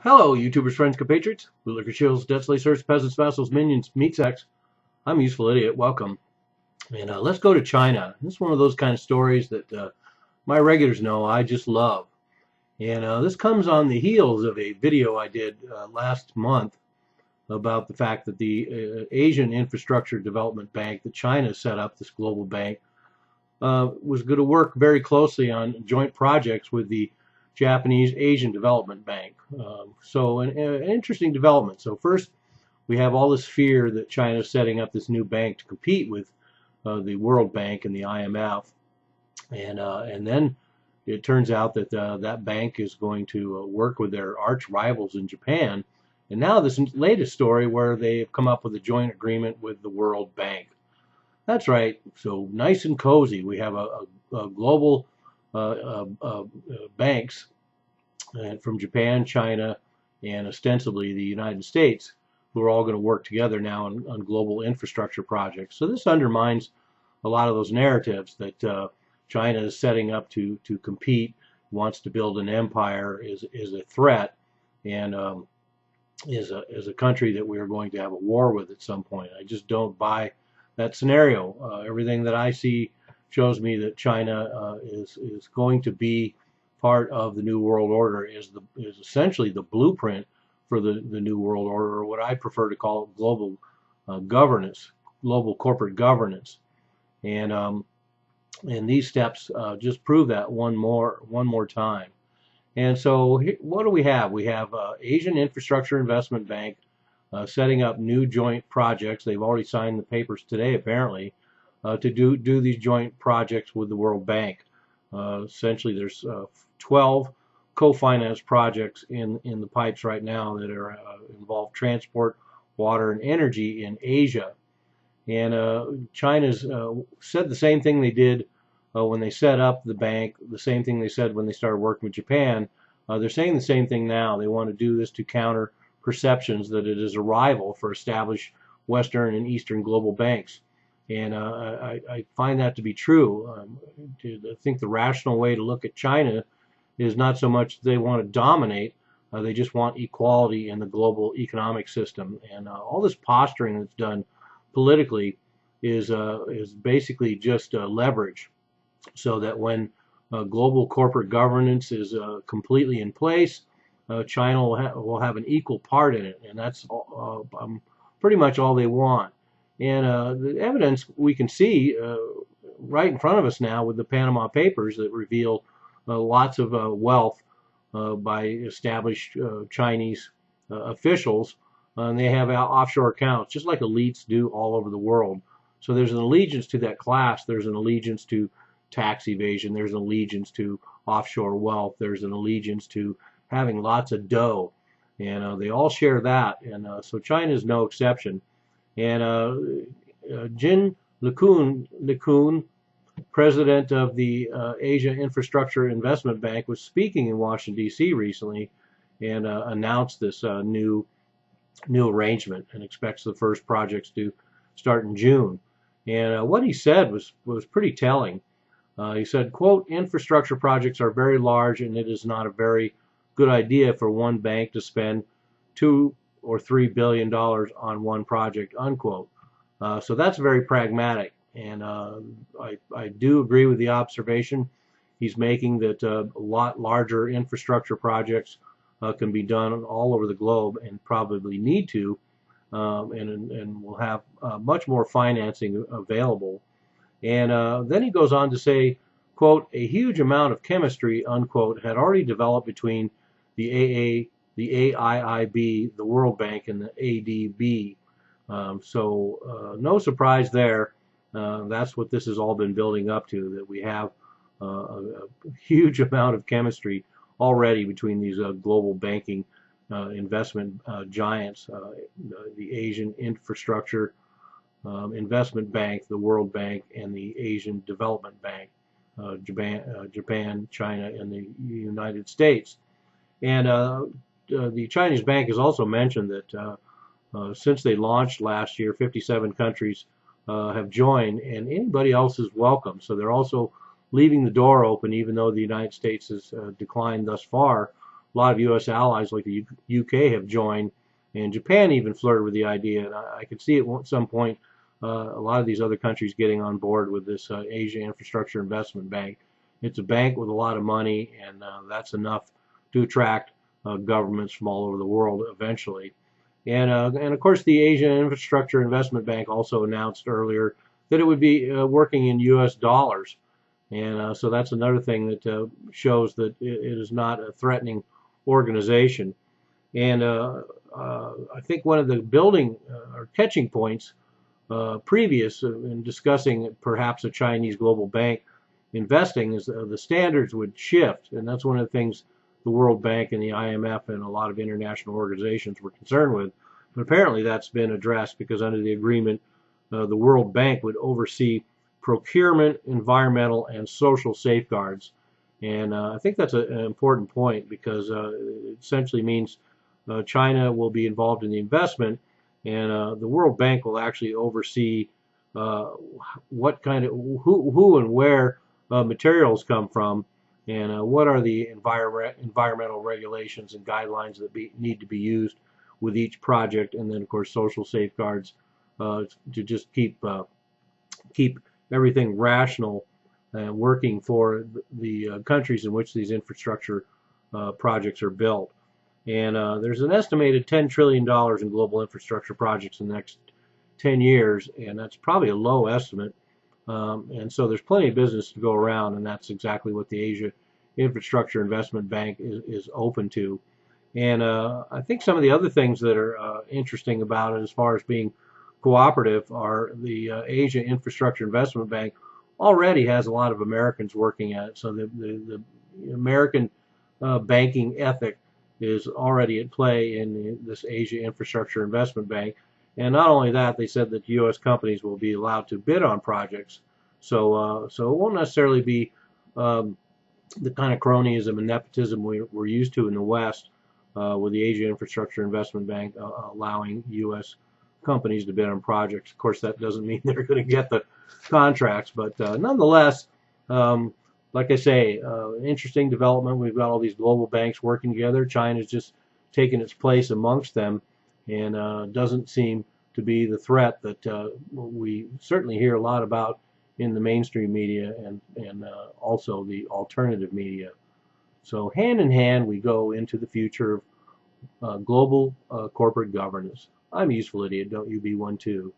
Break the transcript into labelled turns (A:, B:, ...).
A: Hello, YouTubers, friends, compatriots, bootlicker chills, debt slayers, peasants, vassals, minions, meat sacks. I'm Useful Idiot. Welcome. And let's go to China. This is one of those kind of stories that my regulars know I just love. And this comes on the heels of a video I did last month about the fact that the Asian Infrastructure Development Bank that China set up, this global bank, was going to work very closely on joint projects with the Japanese Asian Development Bank. So an interesting development. So first, we have all this fear that China is setting up this new bank to compete with the World Bank and the IMF, and then it turns out that that bank is going to work with their arch rivals in Japan. And now this latest story where they have come up with a joint agreement with the World Bank. That's right. So nice and cozy. We have a global banks from Japan, China, and ostensibly the United States, who are all going to work together now on global infrastructure projects. So this undermines a lot of those narratives that China is setting up to compete, wants to build an empire, is a threat, and is a country that we are going to have a war with at some point. I just don't buy that scenario. Everything that I see shows me that China is going to be part of the New World Order, is essentially the blueprint for the New World Order, or what I prefer to call global governance, global corporate governance. And these steps just prove that one more time. And so what do we have? We have Asian Infrastructure Investment Bank setting up new joint projects. They've already signed the papers today, apparently, to do these joint projects with the World Bank. Essentially, there's 12 co-finance projects in the pipes right now that are involve transport, water, and energy in Asia. And China's said the same thing they did when they set up the bank, the same thing they said when they started working with Japan. They're saying the same thing now. They want to do this to counter perceptions that it is a rival for established Western and Eastern global banks. And I find that to be true. I think the rational way to look at China is not so much they want to dominate, they just want equality in the global economic system. And all this posturing that's done politically is basically just leverage, so that when global corporate governance is completely in place, China will have an equal part in it, and that's pretty much all they want. And the evidence we can see right in front of us now with the Panama Papers that reveal lots of wealth by established Chinese officials, and they have offshore accounts, just like elites do all over the world. So there's an allegiance to that class. There's an allegiance to tax evasion. There's an allegiance to offshore wealth. There's an allegiance to having lots of dough, and they all share that. And so China is no exception. And Jin LeCun, president of the Asia Infrastructure Investment Bank, was speaking in Washington, D.C. recently, and announced this new arrangement, and expects the first projects to start in June. And what he said was pretty telling. He said, quote, "Infrastructure projects are very large, and it is not a very good idea for one bank to spend $2 or $3 billion on one project," unquote. So that's very pragmatic, and I do agree with the observation he's making that a lot larger infrastructure projects can be done all over the globe, and probably need to, and will have much more financing available. And then he goes on to say, quote, "A huge amount of chemistry," unquote, "had already developed between the AIIB, the World Bank, and the ADB. So no surprise there. That's what this has all been building up to, that we have a huge amount of chemistry already between these global banking investment giants, the Asian Infrastructure Investment Bank, the World Bank, and the Asian Development Bank, Japan, China, and the United States. And the Chinese bank has also mentioned that since they launched last year, 57 countries have joined, and anybody else is welcome. So they're also leaving the door open, even though the United States has declined thus far a lot of U.S. allies like the UK have joined, and Japan even flirted with the idea. And I could see at some point a lot of these other countries getting on board with this Asia Infrastructure Investment Bank. It's a bank with a lot of money, and that's enough to attract governments from all over the world eventually. And of course, the Asia Infrastructure Investment Bank also announced earlier that it would be working in U.S. dollars. And so that's another thing that shows that it is not a threatening organization. And I think one of the building or catching points previous in discussing perhaps a Chinese global bank investing is the standards would shift. And that's one of the things the World Bank and the IMF and a lot of international organizations were concerned with. But apparently that's been addressed, because under the agreement, the World Bank would oversee procurement, environmental, and social safeguards. And I think that's an important point, because it essentially means China will be involved in the investment, and the World Bank will actually oversee what kind of who and where materials come from, and what are the environmental regulations and guidelines that need to be used with each project, and then of course social safeguards to just keep everything rational and working for the countries in which these infrastructure projects are built. And there's an estimated $10 trillion in global infrastructure projects in the next 10 years, and that's probably a low estimate. And so there's plenty of business to go around, and that's exactly what the Asia Infrastructure Investment Bank is open to. And I think some of the other things that are interesting about it as far as being cooperative are the Asia Infrastructure Investment Bank already has a lot of Americans working at it. So the American banking ethic is already at play in this Asia Infrastructure Investment Bank. And not only that, they said that U.S. companies will be allowed to bid on projects. So it won't necessarily be the kind of cronyism and nepotism we're used to in the West, with the Asia Infrastructure Investment Bank allowing U.S. companies to bid on projects. Of course, that doesn't mean they're going to get the contracts, but nonetheless, like I say, interesting development. We've got all these global banks working together. China's just taken its place amongst them, and doesn't seem to be the threat that we certainly hear a lot about in the mainstream media and also the alternative media. So hand in hand, we go into the future of global corporate governance. I'm a useful idiot. Don't you be one too.